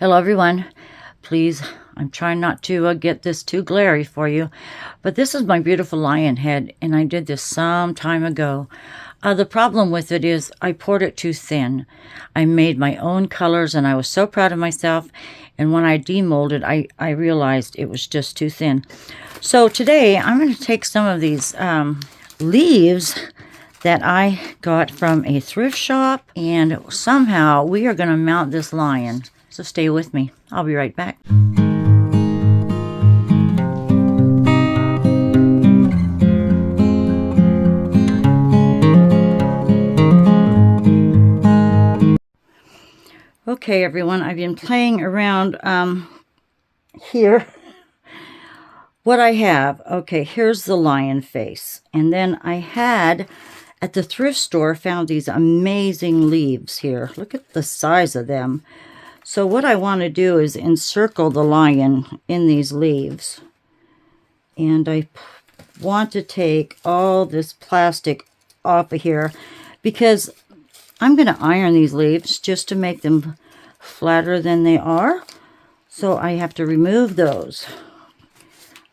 Hello everyone. Please, I'm trying not to get this too glary for you, but this is my beautiful lion head, and I did this some time ago. The problem with it is I poured it too thin. I made my own colors, and I was so proud of myself, and when I demolded, I realized it was just too thin. So today, I'm going to take some of these leaves that I got from a thrift shop, and somehow we are going to mount this lion. So stay with me. I'll be right back. Okay, everyone, I've been playing around here. What I have, okay, here's the lion face. And then I had, at the thrift store, found these amazing leaves here. Look at the size of them. So what I want to do is encircle the lion in these leaves. And I want to take all this plastic off of here because I'm going to iron these leaves just to make them flatter than they are. So I have to remove those.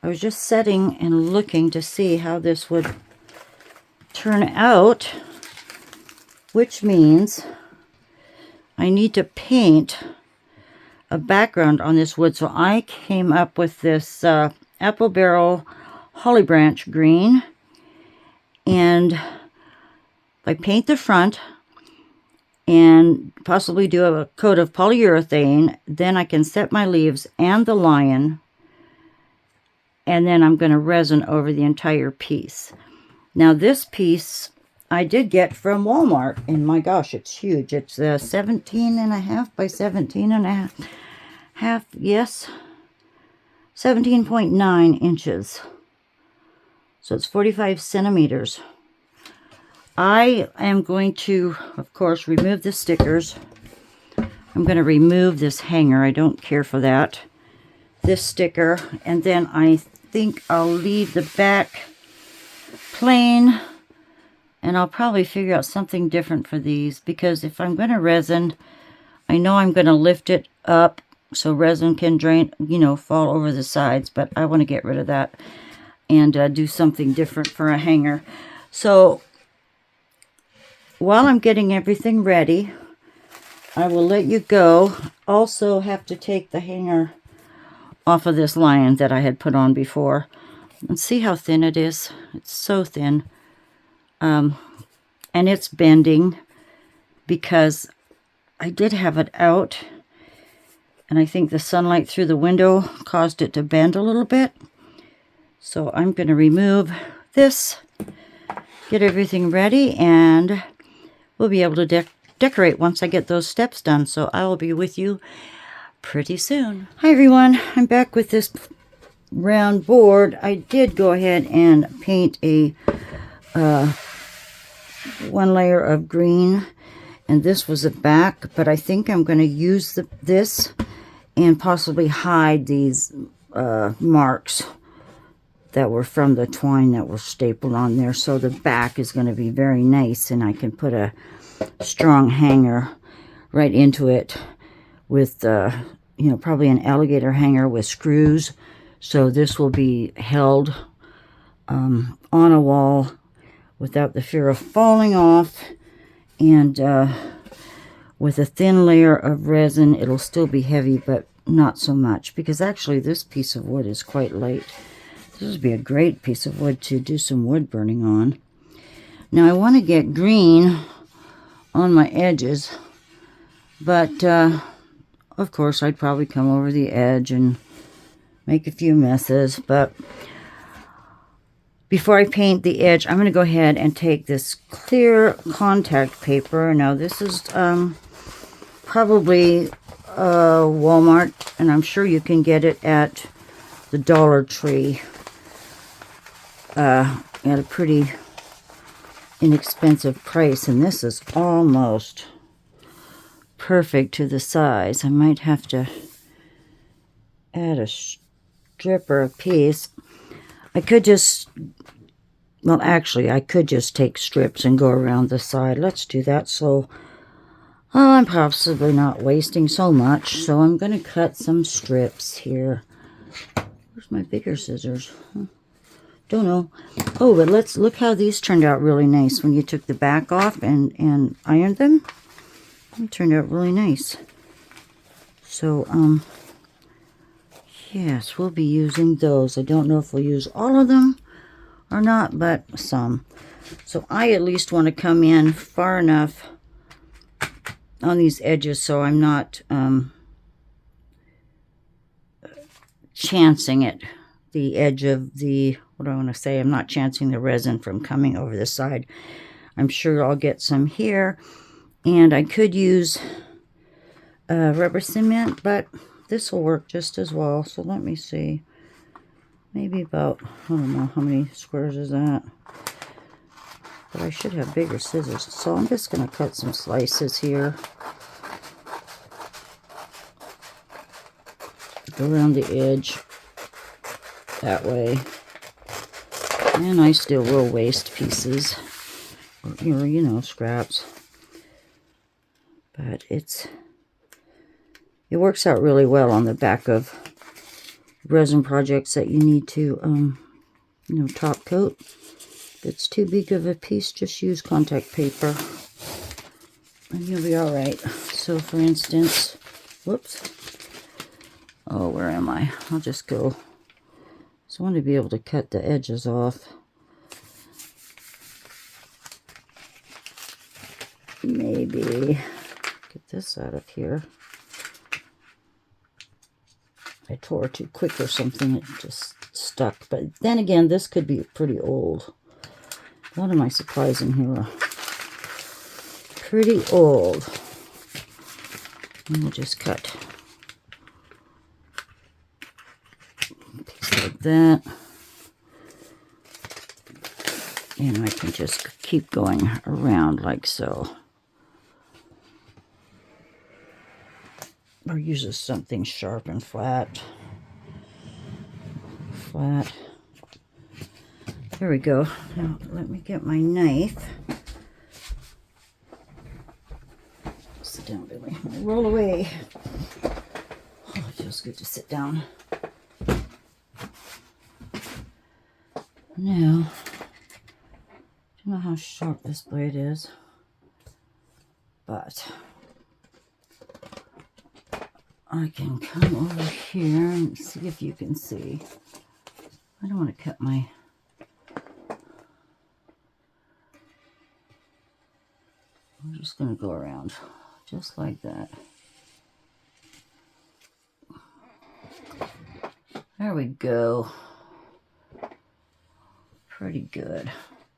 I was just setting and looking to see how this would turn out, which means I need to paint a background on this wood. So I came up with this apple barrel holly branch green, and if I paint the front and possibly do a coat of polyurethane, then I can set my leaves and the lion, and then I'm going to resin over the entire piece. Now this piece I did get from Walmart, and my gosh, it's huge. It's 17.5 by 17.5. Yes, 17.9 inches. So it's 45 centimeters. I am going to, of course, remove the stickers. I'm going to remove this hanger. I don't care for that. This sticker. And then I think I'll leave the back plain. And I'll probably figure out something different for these. Because if I'm going to resin, I know I'm going to lift it up so resin can drain, fall over the sides. But I want to get rid of that and do something different for a hanger. So while I'm getting everything ready, I will let you go. Also have to take the hanger off of this lion that I had put on before. And see how thin it is. It's so thin. And it's bending because I did have it out. And I think the sunlight through the window caused it to bend a little bit. So I'm going to remove this, get everything ready, and we'll be able to decorate once I get those steps done. So I will be with you pretty soon. Hi everyone, I'm back with this round board. I did go ahead and paint a one layer of green, and this was the back, but I think I'm going to use this and possibly hide these marks that were from the twine that were stapled on there. So the back is going to be very nice, and I can put a strong hanger right into it with probably an alligator hanger with screws. So this will be held on a wall without the fear of falling off, and with a thin layer of resin, it'll still be heavy, but not so much, because actually this piece of wood is quite light. This would be a great piece of wood to do some wood burning on. Now I want to get green on my edges, but of course I'd probably come over the edge and make a few messes. But before I paint the edge, I'm going to go ahead and take this clear contact paper. Now this is probably Walmart, and I'm sure you can get it at the Dollar Tree at a pretty inexpensive price. And this is almost perfect to the size. I might have to add a strip or a piece. I could just, well actually I could just take strips and go around the side. Let's do that. So Oh, I'm possibly not wasting so much, so I'm going to cut some strips here. Where's my bigger scissors? Don't know. Oh, but let's look how these turned out really nice when you took the back off and ironed them. They turned out really nice. So, yes, we'll be using those. I don't know if we'll use all of them or not, but some. So I at least want to come in far enough on these edges so I'm not chancing it. The edge of the, what do I want to say? I'm not chancing the resin from coming over the side. I'm sure I'll get some here. And I could use rubber cement, but this will work just as well. So let me see. Maybe about, I don't know, how many squares is that? But I should have bigger scissors. So I'm just going to cut some slices here. Go around the edge that way. And I still will waste pieces. Or, you know, scraps. But it works out really well on the back of resin projects that you need to, you know, top coat. If it's too big of a piece, just use contact paper and you'll be all right. So for instance, whoops. Oh, where am I? I'll just go. So I want to be able to cut the edges off. Maybe get this out of here. I tore too quick or something. It just stuck. But then again, this could be pretty old. A lot of my supplies in here are pretty old. And we'll just cut a piece like that. And I can just keep going around like so. Or use something sharp and flat. Flat. There we go. Now let me get my knife. Sit down, Billy. Roll away. Oh, it feels good to sit down. Now, I don't know how sharp this blade is, but I can come over here and see if you can see. I don't want to cut my... I'm just going to go around just like that. There we go. Pretty good,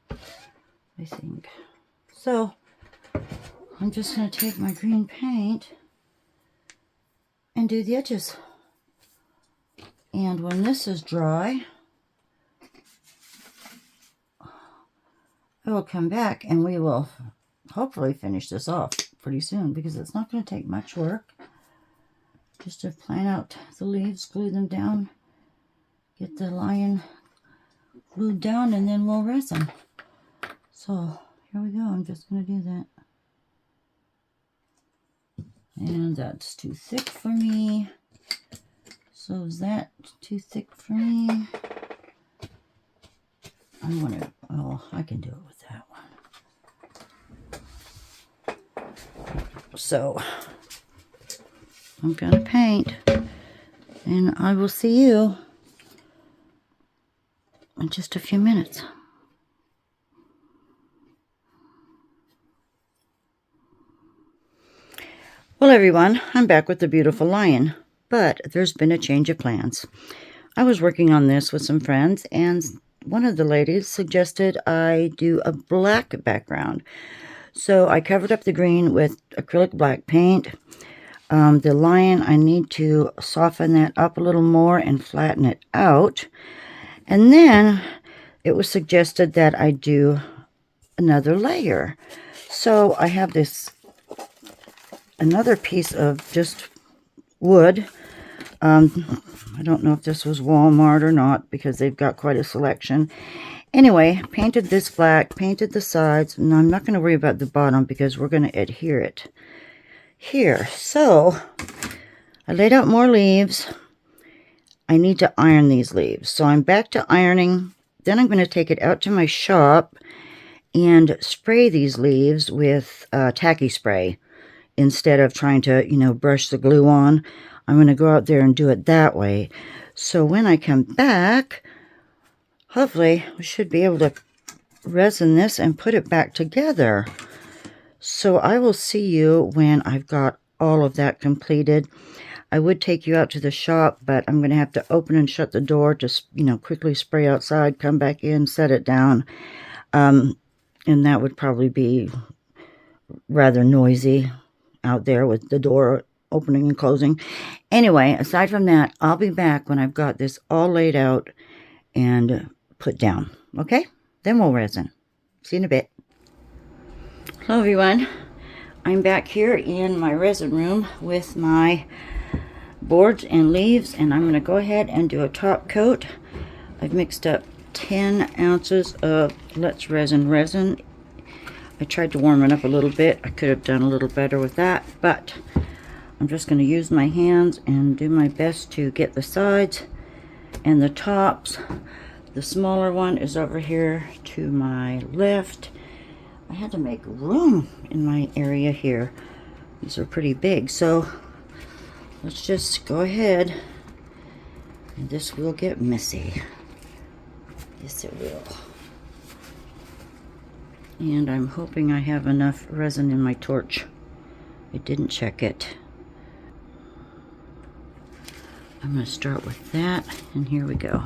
I think. So, I'm just going to take my green paint and do the edges. And when this is dry, I will come back and we will hopefully finish this off pretty soon, because it's not going to take much work. Just to plan out the leaves, glue them down, get the lion glued down, and then we'll resin. So here we go. I'm just going to do that. And that's too thick for me. So is that too thick for me? I want to, oh, I can do it with that one. So I'm going to paint, and I will see you in just a few minutes. Well, everyone, I'm back with the beautiful lion, but there's been a change of plans. I was working on this with some friends, and one of the ladies suggested I do a black background. So I covered up the green with acrylic black paint. The lion, I need to soften that up a little more and flatten it out. And then it was suggested that I do another layer. So I have this, another piece of just wood. I don't know if this was Walmart or not, because they've got quite a selection. Anyway, painted this black, painted the sides, and I'm not going to worry about the bottom because we're going to adhere it. here. So I laid out more leaves. I need to iron these leaves. So I'm back to ironing. Then I'm going to take it out to my shop and spray these leaves with tacky spray instead of trying to, you know, brush the glue on. I'm going to go out there and do it that way. So when I come back, hopefully I should be able to resin this and put it back together. So I will see you when I've got all of that completed. I would take you out to the shop, but I'm going to have to open and shut the door to, you know, quickly spray outside, come back in, set it down. And that would probably be rather noisy out there with the door opening and closing. Anyway, aside from that, I'll be back when I've got this all laid out and put down. Okay? Then we'll resin. See you in a bit. Hello everyone. I'm back here in my resin room with my boards and leaves, and I'm going to go ahead and do a top coat. I've mixed up 10 ounces of Let's Resin resin. I tried to warm it up a little bit. I could have done a little better with that, but I'm just going to use my hands and do my best to get the sides and the tops. The smaller one is over here to my left. I had to make room in my area here. These are pretty big, so let's just go ahead, and this will get messy. Yes, it will. And I'm hoping I have enough resin in my torch. I didn't check it. I'm going to start with that, and here we go.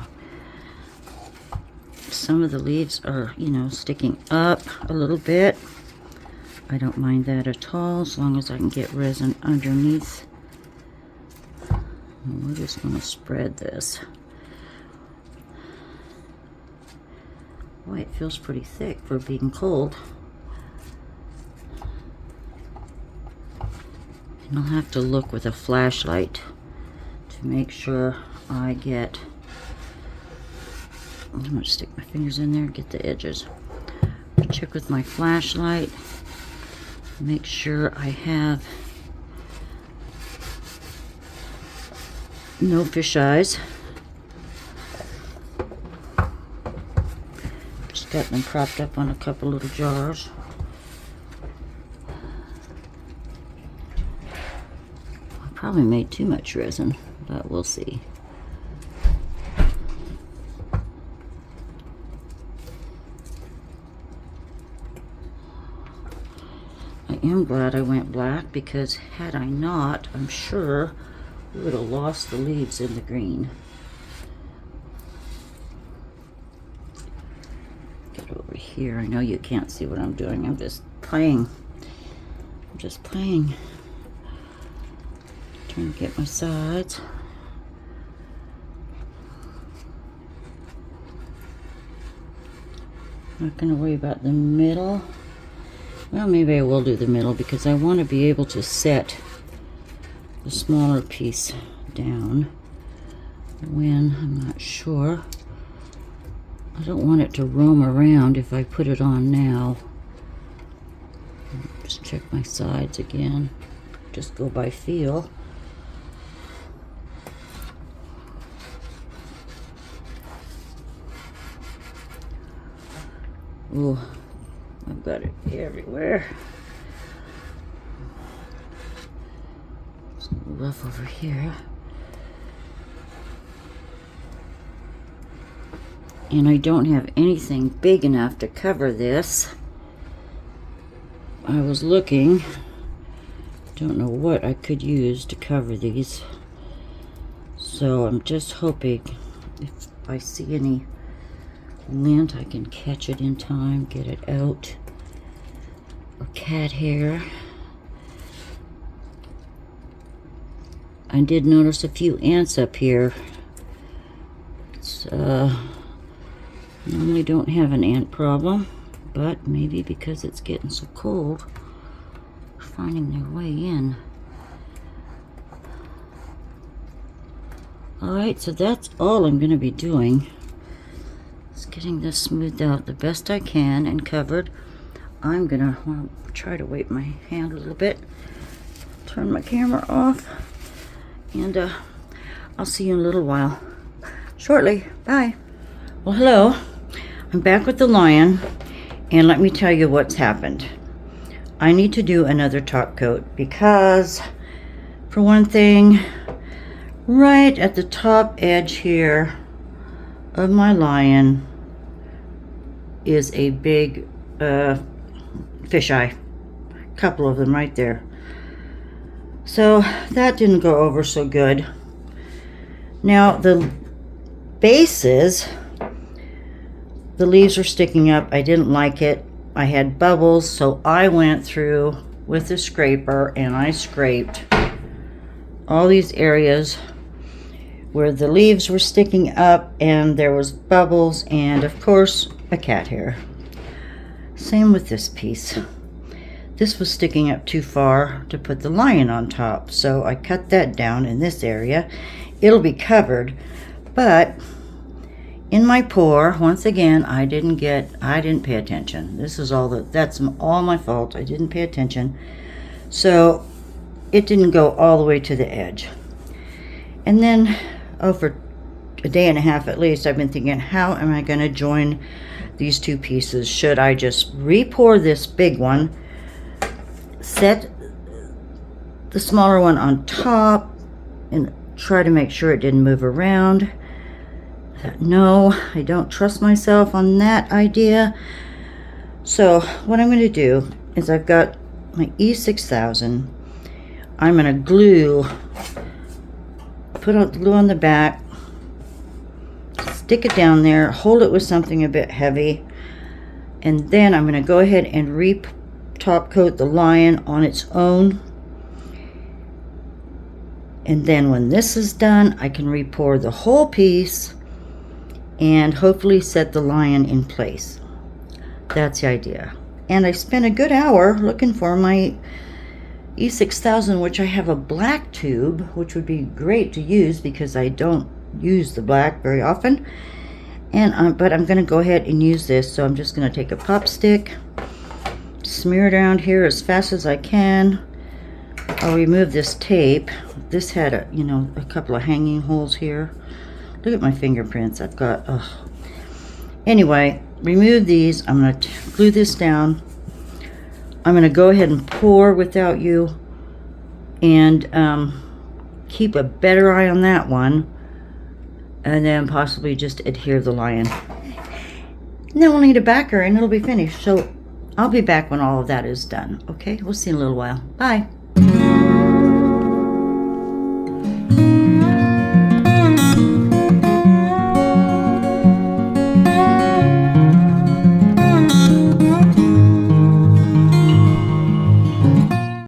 Some of the leaves are, you know, sticking up a little bit. I don't mind that at all, as long as I can get resin underneath. And we're just going to spread this. Boy, it feels pretty thick for being cold. And I'll have to look with a flashlight to make sure I get... I'm going to stick my fingers in there and get the edges. Check with my flashlight. Make sure I have no fish eyes. Just got them propped up on a couple little jars. I probably made too much resin, but we'll see. I am glad I went black, because had I not, I'm sure we would have lost the leaves in the green. Get over here. I know you can't see what I'm doing. I'm just playing. I'm just playing. Trying to get my sides. Not going to worry about the middle. Well, maybe I will do the middle, because I want to be able to set the smaller piece down when I'm not sure. I don't want it to roam around if I put it on now. Just check my sides again. Just go by feel. Ooh. I've got it everywhere. It's a little rough over here. And I don't have anything big enough to cover this. I was looking. Don't know what I could use to cover these. So I'm just hoping if I see any lint, I can catch it in time, get it out. Or cat hair. I did notice a few ants up here. It's normally don't have an ant problem, but maybe because it's getting so cold, they're finding their way in. Alright, so that's all I'm going to be doing. Getting this smoothed out the best I can and covered. I'm gonna try to weight my hand a little bit, turn my camera off, and I'll see you in a little while. Shortly. Bye. Well, hello. I'm back with the lion, and let me tell you what's happened. I need to do another top coat because, for one thing, right at the top edge here of my lion is a big fisheye. Couple of them right there. So that didn't go over so good. Now the bases, the leaves are sticking up. I didn't like it. I had bubbles, so I went through with a scraper and I scraped all these areas where the leaves were sticking up and there was bubbles and of course a cat hair. Same with this piece. This was sticking up too far to put the lion on top, so I cut that down in this area. It'll be covered, but in my pour, once again, I didn't pay attention. That's all my fault. I didn't pay attention. So it didn't go all the way to the edge. And then over a day and a half at least, I've been thinking, how am I going to join these two pieces? Should I just re-pour this big one, set the smaller one on top, and try to make sure it didn't move around? I thought, no, I don't trust myself on that idea. So what I'm going to do is I've got my E6000. I'm going to glue, put glue on the back, stick it down there, hold it with something a bit heavy, and then I'm going to go ahead and top coat the lion on its own. And then when this is done, I can re-pour the whole piece and hopefully set the lion in place. That's the idea. And I spent a good hour looking for my E6000, which I have a black tube, which would be great to use because I don't use the black very often. And but I'm going to go ahead and use this. So I'm just going to take a pop stick, smear it around here as fast as I can. I'll remove this tape. This had a couple of hanging holes here. Look at my fingerprints. I've got anyway, remove these. I'm going to glue this down. I'm going to go ahead and pour without you and keep a better eye on that one, and then possibly just adhere the lion. And then we'll need a backer and it'll be finished. So I'll be back when all of that is done. Okay, we'll see you in a little while. Bye.